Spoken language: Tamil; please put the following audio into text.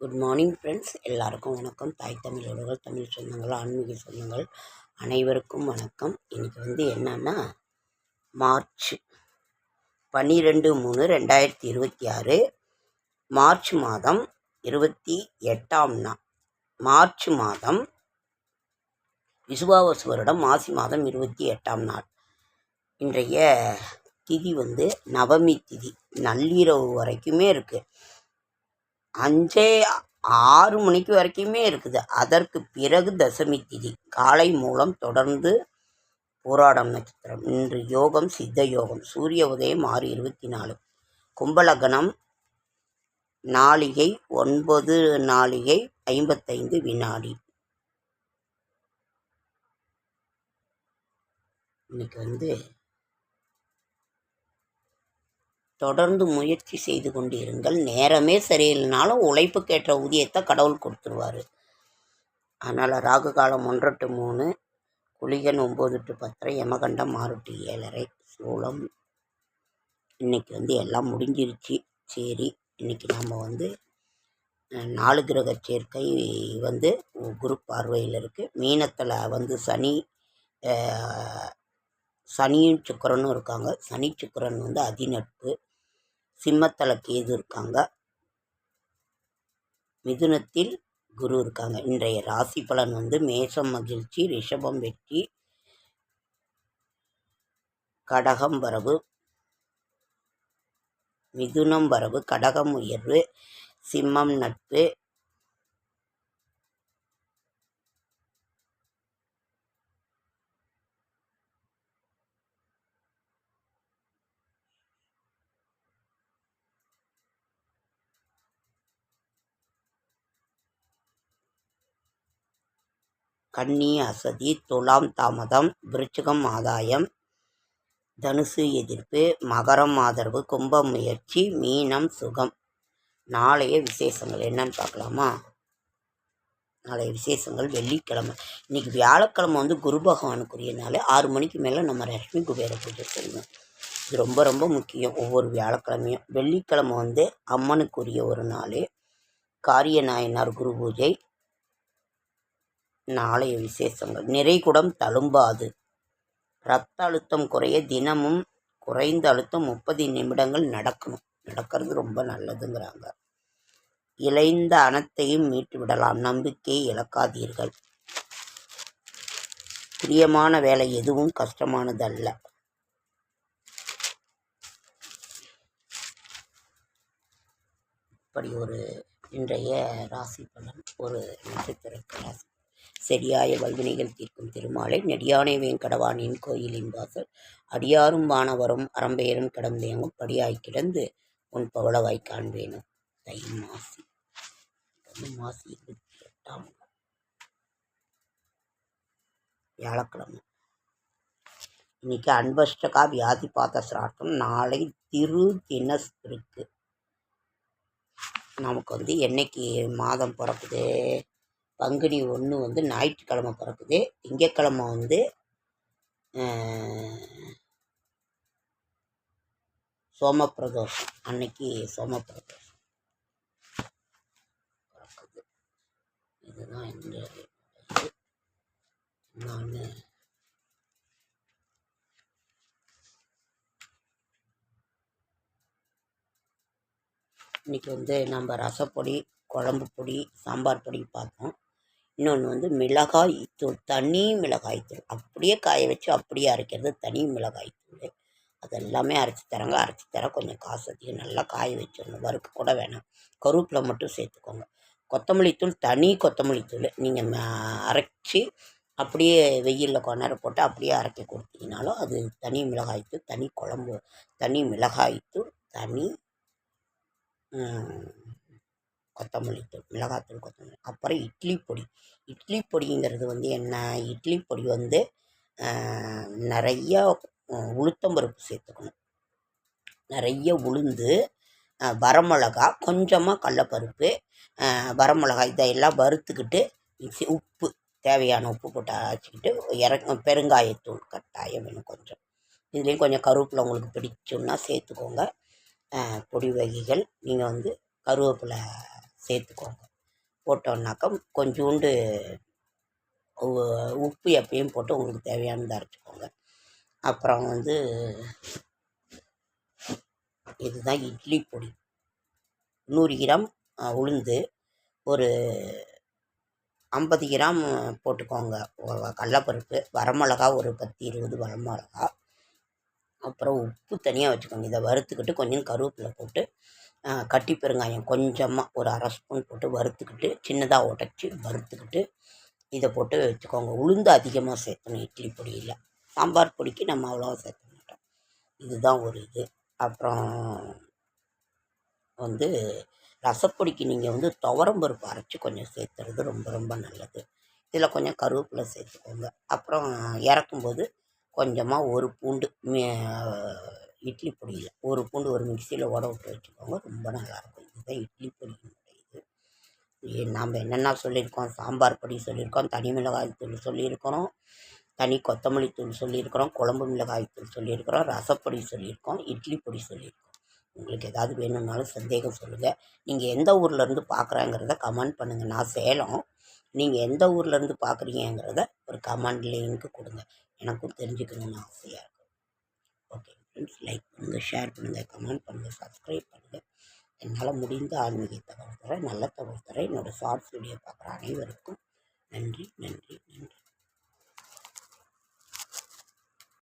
குட் மார்னிங் ஃப்ரெண்ட்ஸ், எல்லாருக்கும் வணக்கம். தாய் தமிழ் உறவுகள், தமிழ் சொந்தங்கள், ஆன்மீக சொந்தங்கள் அனைவருக்கும் வணக்கம். இன்றைக்கி என்னன்னா மார்ச் 12/3/2026 மார்ச் மாதம் 28ஆம் நாள். மார்ச் மாதம் விசுவாவசு வருடம் மாசி மாதம் 28ஆம் நாள். இன்றைய திதி நவமி திதி. நள்ளிரவு வரைக்குமே இருக்குது. 5-6 மணிக்கு வரைக்குமே இருக்குது. அதற்கு பிறகு தசமி திதி. காலை மூலம் தொடர்ந்து போராடம் நட்சத்திரம். இன்று யோகம் சித்த யோகம். சூரிய உதயம் 6:24. கும்பலக்னம் நாளிகை 9:55. இன்னைக்கு தொடர்ந்து முயற்சி செய்து கொண்டு இருங்கள். நேரமே சரியில்லைனாலும் உழைப்புக்கேற்ற ஊதியத்தை கடவுள் கொடுத்துருவார். அதனால் ராகு காலம் 1 to 3, குளிகன் 9 to 10, யமகண்டம் 6 to 7. சூலம் இன்னைக்கு எல்லாம் முடிஞ்சிருச்சு. சரி, இன்னைக்கு நாம் 4 கிரக சேர்க்கை குரு பார்வையில் இருக்குது. மீனத்தில் சனியும் சுக்கிரனும் இருக்காங்க. சனி சுக்கிரன் அதிநட்பு. சிம்மத்தில் கேது இருக்காங்க. மிதுனத்தில் குரு இருக்காங்க. இன்றைய ராசி பலன் மேஷம் மகிழ்ச்சி, ரிஷபம் வெற்றி, கடகம் வரவு, மிதுனம் வரவு, கடகம் உயர்வு, சிம்மம் நட்பு, கன்னி அசதி, துலாம் தாமதம், விருச்சிகம் ஆதாயம், தனுசு எதிர்ப்பு, மகரம் ஆதரவு, கும்பம் முயற்சி, மீனம் சுகம். நாளைய விசேஷங்கள் என்னன்னு பார்க்கலாமா? நாளைய விசேஷங்கள் வெள்ளிக்கிழமை. இன்றைக்கி வியாழக்கிழமை குரு பகவானுக்குரிய நாள். 6 மணிக்கு மேலே நம்ம லட்சுமி குபேர பூஜை செய்யணும். இது ரொம்ப ரொம்ப முக்கியம். ஒவ்வொரு வியாழக்கிழமையும். வெள்ளிக்கிழமை அம்மனுக்குரிய ஒரு நாள். காரிய நாயனார் குரு பூஜை. நாளைய விசேஷங்கள் நிறைகுடம் தழும்பாது. இரத்த அழுத்தம் குறைய தினமும் குறைந்த அழுத்தம் 30 நிமிடங்கள் நடக்கிறது ரொம்ப நல்லதுங்கிறாங்க. இழைந்த அனைத்தையும் மீட்டு விடலாம். நம்பிக்கை இழக்காதீர்கள். பிரியமான வேலை எதுவும் கஷ்டமானதல்ல. இப்படி ஒரு இன்றைய ராசி பலன். ஒரு நட்சத்திர ராசி. சரியாய வல்வினைகள் தீர்க்கும் திருமாலை நெடியானை வேங்கடவானின் கோயிலின் வாசல் அடியாரும் வானவரும் அறம்பெயரும் கிடந்தேங்கும் படியாய் கிடந்து உன் பவளவாய் காண்பேனும். தை மாசி மாசி 28ஆம் வியாழக்கிழமை. இன்னைக்கு அன்பஷ்டகா வியாதி பாத சிராட்டம். நாளை திரு தினஸ் இருக்கு. நமக்கு என்னைக்கு மாதம் பிறக்குது? பங்குனி 1 ஞாயிற்றுக்கிழமை பிறக்குது. திங்கக்கிழமை சோமப்பிரதோஷம். அன்னைக்கு சோமப்பிரதோஷம் பிறக்குது. இதுதான் நான் இன்னைக்கு நம்ம ரசப்பொடி, குழம்பு பொடி, சாம்பார் பொடி பார்த்தோம். இன்னொன்று மிளகாய் தூள், தனி மிளகாய் தூள். அப்படியே காய வச்சு அப்படியே அரைக்கிறது தனி மிளகாய் தூள். அதெல்லாமே அரைச்சி தராங்க. அரைச்சி தர கொஞ்சம் காசு அதிகம். நல்லா காய வச்சிடணும். வறுக்க கூட வேணாம். கருவேப்பிலை மட்டும் சேர்த்துக்கோங்க. கொத்தமல்லி தூள், தனி கொத்தமல்லி தூள் நீங்கள் அரைச்சி அப்படியே வெயிலில் கொஞ்ச நேரம் போட்டு அப்படியே அரைக்க கொடுத்தீங்கனாலும் அது தனி மிளகாய்த்தூள், தனி குழம்பு, தனி மிளகாய்த்தூள், தனி கொத்தமல்லித்தூள், மிளகாத்தூள், கொத்தமல்லி. அப்புறம் இட்லி பொடி. இட்லி பொடிங்கிறது என்ன? இட்லி பொடி நிறைய உளுத்தம்பருப்பு சேர்த்துக்கணும். நிறைய உளுந்து, வரமிளகா, கொஞ்சமாக கடலப்பருப்பு, வரமிளகா இதையெல்லாம் வறுத்துக்கிட்டு உப்பு, தேவையான உப்பு போட்டு அரைச்சிக்கிட்டு பெருங்காயத்தூள் கட்டாயம் வேணும் கொஞ்சம். இதுலேயும் கொஞ்சம் கருவேப்பிலை உங்களுக்கு பிடிச்சோன்னா சேர்த்துக்கோங்க. பொடி வகைகள் நீங்கள் கருவேப்பிலை சேர்த்துக்கோங்க. போட்டோன்னாக்கா கொஞ்சோண்டு உப்பு எப்பயும் போட்டு உங்களுக்கு தேவையானதை அரைச்சிக்கோங்க. அப்புறம் வந்து இதுதான் இட்லி பொடி. 100 கிராம் உளுந்து, ஒரு 50 கிராம் போட்டுக்கோங்க கடலப்பருப்பு, வரமிளகா ஒரு 10 20 வரமிளகா, அப்புறம் உப்பு தனியாக வச்சுக்கோங்க. இதை வறுத்துக்கிட்டு கொஞ்சம் கருவேப்பிலை போட்டு கட்டி பெருங்காயம் கொஞ்சமாக ஒரு 1/2 ஸ்பூன் போட்டு வறுத்துக்கிட்டு சின்னதாக உடச்சி வறுத்துக்கிட்டு இதை போட்டு வச்சுக்கோங்க. உளுந்து அதிகமாக சேர்க்கணும் இட்லி பொடியில். சாம்பார் பொடிக்கு நம்ம அவ்வளோவா சேர்க்க மாட்டோம். இதுதான் ஒரு இது. அப்புறம் வந்து ரசப்பொடிக்கு நீங்கள் வந்து துவரம்பருப்பு அரைச்சி கொஞ்சம் சேர்த்துறது ரொம்ப ரொம்ப நல்லது. இதில் கொஞ்சம் கருவேப்பிலை சேர்த்துக்கோங்க. அப்புறம் இறக்கும்போது கொஞ்சமாக ஒரு பூண்டு இட்லி பொடியில் ஒரு பூண்டு ஒரு மிக்சியில் ஓட விட்டு வச்சுக்கோங்க. ரொம்ப நல்லாயிருக்கும். இதுதான் இட்லி பொடியினுடைய இது. நாம் என்னென்ன சொல்லியிருக்கோம், சாம்பார் பொடி சொல்லியிருக்கோம், தனி மிளகாய் தூள் சொல்லியிருக்கிறோம், தனி கொத்தமல்லி தூள் சொல்லியிருக்கிறோம், குழம்பு மிளகாய் தூள் சொல்லியிருக்கிறோம், ரசப்பொடி சொல்லியிருக்கோம், இட்லி பொடி சொல்லியிருக்கோம். உங்களுக்கு ஏதாவது வேணும்னாலும் சந்தேகம் சொல்லுங்கள். நீங்கள் எந்த ஊர்லேருந்து பார்க்குறாங்கிறத கமெண்ட் பண்ணுங்கள். நான் சேலம், நீங்கள் எந்த ஊர்லேருந்து பார்க்குறீங்கிறத ஒரு கமெண்ட் லிங்க்கு கொடுங்க. எனக்கும் தெரிஞ்சுக்கணுன்னு ஆசையாக இருக்கும். ஓகே ஃப்ரெண்ட்ஸ், லைக் பண்ணுங்கள், ஷேர் பண்ணுங்கள், கமெண்ட் பண்ணுங்கள், சப்ஸ்கிரைப் பண்ணுங்கள். என்னால் முடிந்த ஆன்மீக தகவல் தரேன், நல்ல தகவல் தரேன். என்னோடய ஷார்ட்ஸ் வீடியோ பார்க்குற அனைவருக்கும் நன்றி, நன்றி, நன்றி.